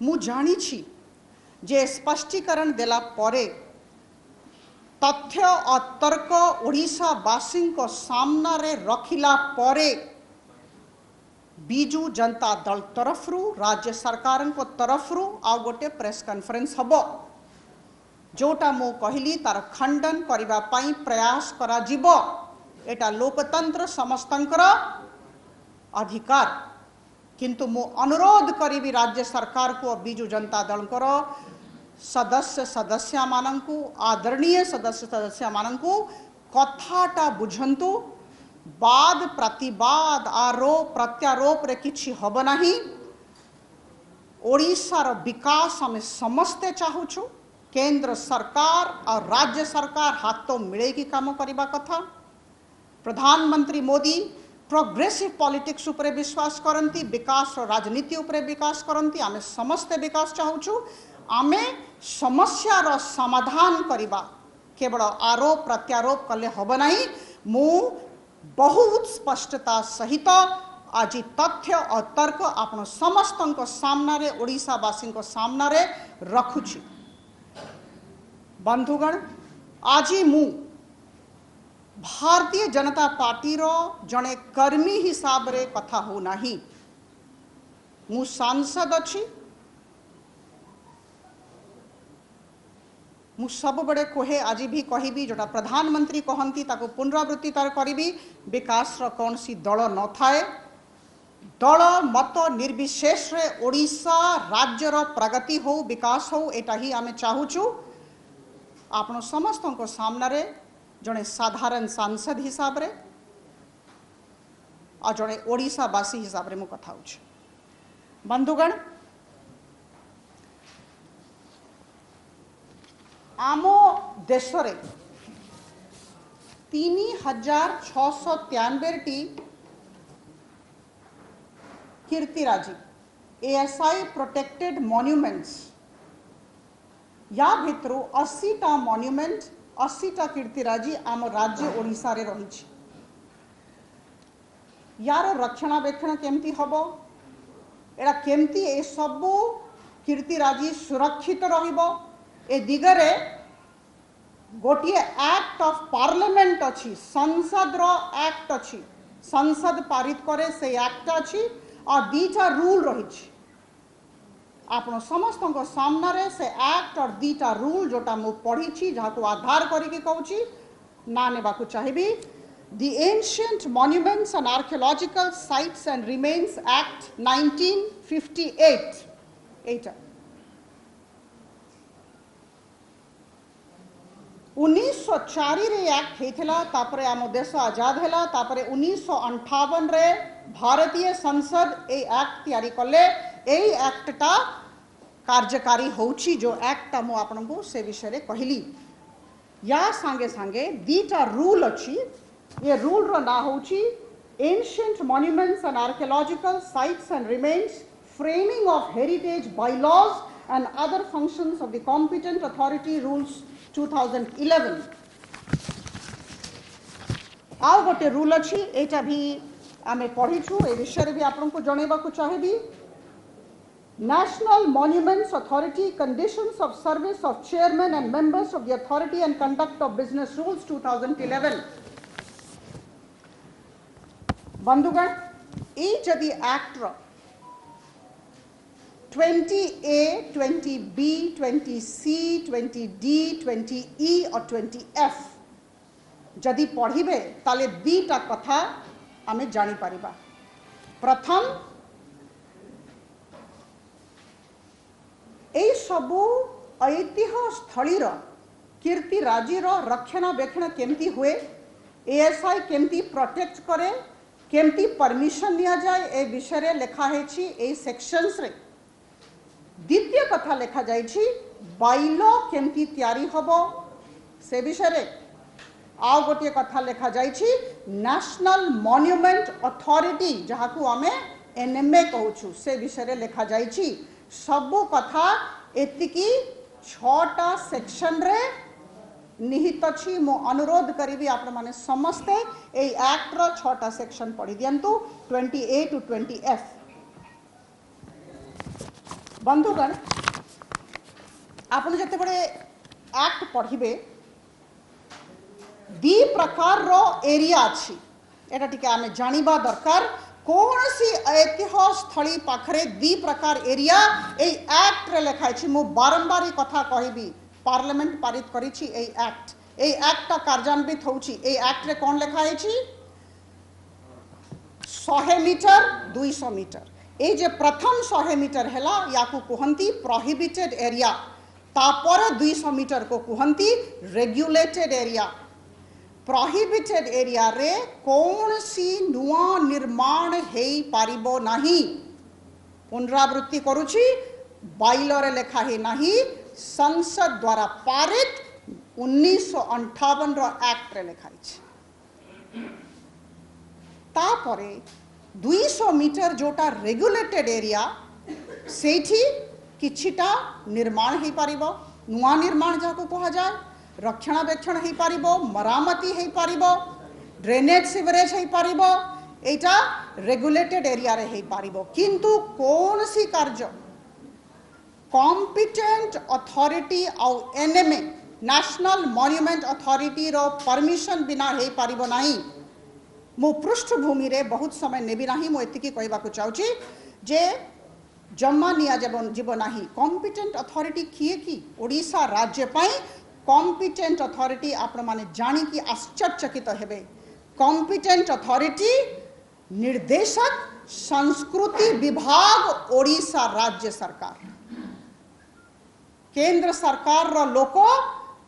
मु जानी जे स्पष्टीकरण देला परे तथ्य और तर्क ओडिशावासी को सामना रे रखिला परे बीजू जनता दल तरफ राज्य सरकार को तरफ आ गोटे प्रेस कॉन्फ्रेंस हबो जोटा मु कहली तार खंडन करिबा पई प्रयास करा जिवो। एटा लोकतंत्र समस्तंकर अधिकार, किंतु मु अनुरोध करी राज्य सरकार को बीजू जनता दल सदस्य मानंकु आदरणीय सदस्य मानंकु कथाटा बुझंतु। वाद प्रतिवाद आरोप प्रत्यारोप रे किछि हब नाही। ओडिशार विकास हमें समस्ते चाहूछु। केंद्र सरकार और राज्य सरकार हाथ तो मिलेगी काम करिबा कथा। प्रधानमंत्री मोदी प्रोग्रेसिव पॉलिटिक्स उपरे विश्वास करती, विकास राजनीति उपरे विकास करती। आमे समस्ते विकास चाहूछु। आमे समस्यार समाधान करिबा, केवल आरोप प्रत्यारोप कले हब नाही। मु बहुत स्पष्टता सहित आज तथ्य और तर्क आपण समस्त सामना रे ओडिशावासी सामना रे रखुछि। बंधुगण, आज मु भारतीय जनता पार्टी रो जने कर्मी हिसाब रे कथा हो नाही। मु सांसद अछि। मु सब बड़े कहे आज भी कहबी जोटा प्रधानमंत्री कहती ताको पुनरावृत्ति तार करी। विकास रो कौन सी दल न थाए, दल मत निर्विशेष रे ओडिशा राज्य रो प्रगति हो विकास हो एटा ही आमे चाहूचु। आपण समस्त को सामना रे जड़े साधारण सांसद हिसाब रे और जड़े ओडिशावासी हिसाब रे मु कथा होछ। बंधुगण, आमो देश रे 3693 कीर्तिराजी एएसआई प्रोटेक्टेड मॉन्यूमेंट्स, या भितरु 80टा मॉन्यूमेंट 80टा कीर्तिराजी आम राज्य ओडिशा रे रही। यार रक्षणाबेक्षण केमती हबो, एड़ा केमती ए सबु कीर्तिराजी सुरक्षित रहिबो ए दिगरे गोटिए एक्ट ऑफ पार्लियामेंट अच्छी, संसद रो एक्ट अच्छी, संसद पारित करे से एक्ट अच्छी और 2टा रूल रही। आपण समस्त को सामना रे से एक्ट और 2टा रूल जोटा मु पढ़ी छी जहाँ को आधार करी कहूँ ना नेबा को चाहिए। The Ancient Monuments and Archaeological Sites and Remains Act 1958 एटा 1904 रे एक्ट हेथिला। तापरे आम देश आजाद हैला। तापरे 1958 रे भारतीय संसद ए एक्ट तैयारी कले। ए एक्टटा कार्यकारी होउची जो एक्ट मु आपनको से विषय रे कहली। या संगे संगे 2टा रूल अछि। ये रूल रो ना होउची Ancient Monuments and Archaeological Sites and Remains, Framing of Heritage Bylaws and Other Functions of the Competent Authority Rules 2011। आउ गोटे रूल अच्छी, एटा भी आमे पढ़ीछु। ए विषय भी आपको जणेबा को चाहिए। National Monuments Authority Conditions of Service of Chairmen and Members of the Authority and Conduct of Business Rules 2011। बंधुगण, ई जदि act 20A, 20B, 20C, 20D, 20E और 20F जदि पढ़िबे ताले 2टा कथा आमे जानी परिबा। प्रथम, ए सबु ऐतिह्य स्थलीर कीर्तिराजीर रक्षणाबेक्षण केमती हुए, एएसआई केमती प्रोटेक्ट करे, केमती परमिशन निया जाए, ए विषय लेखा है ए सेक्शंस रे। द्वितीय कथा लेखा जाइछि बाइलो केमती तैयारी हबो से विषय रे। आउ गोटे कथा लेखा जाइछि नेशनल मॉन्यूमेंट अथॉरिटी जहाँ को आमे एनएमए कहूछु से विषय रे लेखा जाइछि। सबु कथा एतिकी 6टा सेक्शन रे निहित अछि। मो अनुरोध करिबी आपण माने समस्ते ए एक्ट रो 6टा सेक्शन पढ़ी दियंतु 20A to 20F। बंधुगण आपन जते बड़े एक्ट पढ़िबे दी प्रकार रो एरिया अछि एटा टिके आमे जानिबा दरकार कौन सी ऐतिह्य स्थली पाखरे दी प्रकार एरिया ए एक्ट रे लिखा अछि मु बारंबार कथा कहबी पार्लियामेंट पारित करिछि ए एक्ट ता कार्यान्वित होउछि ए एक्ट रे कोन लिखा अछि 100 मीटर 200 मीटर ए जे प्रथम 100 मीटर हैला याकू कुहंती प्रोहिबिटेड एरिया तापर 200 मीटर को कुहंती रेगुलेटेड एरिया प्रोहिबिटेड एरिया रे कौन सी नुआ निर्माण हे पारिबो नाही पुनरावृत्ति करूछि बाइलो रे लेखा हे नाही संसद द्वारा पारित 1958 रो एक्ट रे लेखा अछि तापरे 200 मीटर जोटा रेगुलेटेड एरिया सेठी किछिटा निर्माण हे पारिबो नुआ निर्माण जाको कहा जाय रक्षणाबेक्षण हे पारिबो मरामती हे पारिबो ड्रेनेज सीवरेज हे पारिबो एटा रेगुलेटेड एरिया रे हे पारिबो किंतु कौन सी कार्य कॉम्पिटेंट अथॉरिटी औ एनएमए नेशनल मॉन्यूमेंट अथॉरिटी रो परमिशन बिना हे पारिबो नाही मु पृष्ठभूमि रे बहुत समय नेबी नाही मु एतिकी कहबा को चाहूची जे जम्मा निया जीव नाही कॉम्पिटेंट अथॉरिटी किए की ओडिशा राज्य पई कॉम्पिटेंट अथॉरिटी आपण माने जानी की आश्चर्यचकित हेबे कॉम्पिटेंट अथॉरिटी निर्देशक संस्कृति विभाग ओडिशा राज्य सरकार केंद्र सरकार रो लोको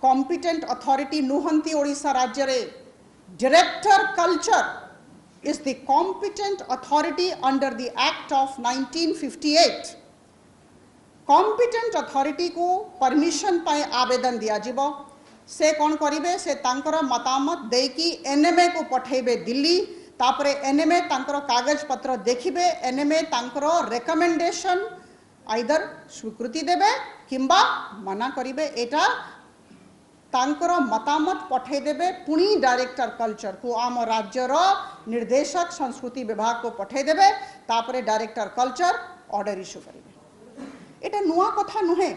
कॉम्पिटेंट अथॉरिटी नुहंती ओडिशा राज्य रे director culture is the competent authority under the act of 1958 competent authority को परमिशन पाए आवेदन दिया जीवो से कौन करिवे से तांकर मतामत देकी एनएमए को पठेबे दिल्ली तापरे एनएमए तांकर कागज पत्र देखिबे एनएमए तांकर रेकमेंडेशन आइदर स्वीकृति देबे किंबा मना करिवे एटा तांकर मतामत पठे देबे पुणी डायरेक्टर कल्चर को आम राज्यर निर्देशक संस्कृति विभाग को पठे देबे तापरे डायरेक्टर कल्चर ऑर्डर इश्यू करिवे एटा नुआ कथा नुहे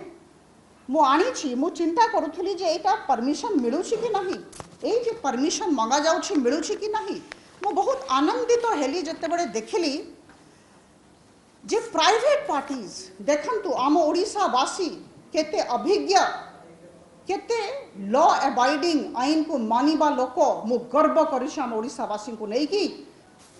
मु आनी छी मु चिंता करूथली जे एटा परमिशन मिलुछि कि नाही ए जे परमिशन मंगा जाउछि मिलुछि कि नाही मु बहुत आनंदित हेली जते बडे देखिली जे प्राइवेट पार्टीज देखंतु आम ओडिशा वासी केते अभिज्ञ केते लॉ अबाइडिंग आईन को मानिबा लोक मु गर्व करिछि आम ओडिशा वासी को नै कि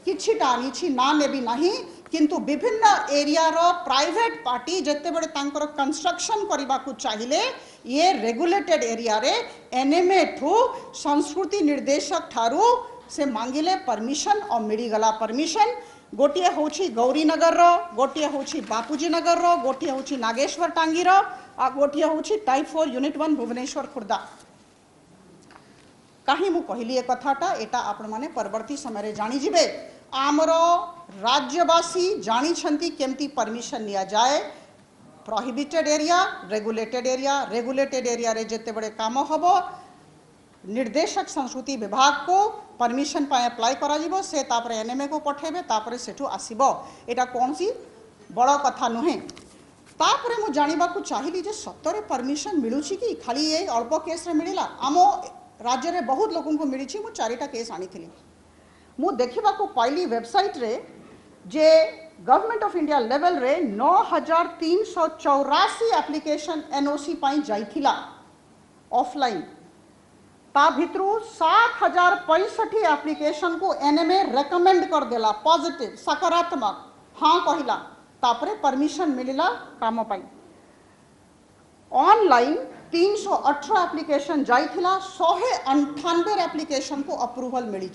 किछिटा आनी छी ना नेबी नाही किंतु विभिन्न एरिया रो प्राइवेट पार्टी जते बडे तांकर कंस्ट्रक्शन करबा को चाहिए ये रेगुलेटेड एरिया रे एनएमए ठू संस्कृति निर्देशक ठारू से मांगिले परमिशन और मिली गला परमिशन गोटिए होछि गौरीनगर रो गोटिए होछि बापूजी नगर रो गोटिए होछि नागेश्वर टांगी रो आ गोटिए होछि टाइप 4 यूनिट 1 भुवनेश्वर खुर्दा कहीं मु कहली ए कथाटा एटा आपण माने परवर्ती समय रे जानि जिवे आमर राज्यवासी जानी छंती केमती परमिशन निया जाए प्रोहिबिटेड एरिया रेगुलेटेड एरिया रे जेते बड़े काम हबो निर्देशक संस्कृति विभाग को परमिशन पाए अप्लाई करा जिवो से तापर एनएमए को पठेबे तापर सेठू आसीबो एटा कौन सी बड़ कथा नुहे तापर मु जानिबा को चाहिली जे सत्तरे परमिशन मिलुछि कि खाली ए अल्प केस रे मिलिला आमो राज्य रे बहुत लोगन को मिलिछि मु चारिटा केस आनीथिली मु देखिबा को पाइली वेबसाइट रे जे गवर्नमेंट ऑफ इंडिया लेवल रे 9384 एप्लीकेशन एनओसी पाई जाइथिला ऑफलाइन ता भितरु 7065 एप्लीकेशन को एनएमए रेकमेंड कर देला पॉजिटिव सकारात्मक हाँ कहिला तापरे परमिशन मिलिला काम पाई ऑनलाइन 318 एप्लीकेशन जाइथिला 198 एप्लीकेशन को अप्रूवल मिली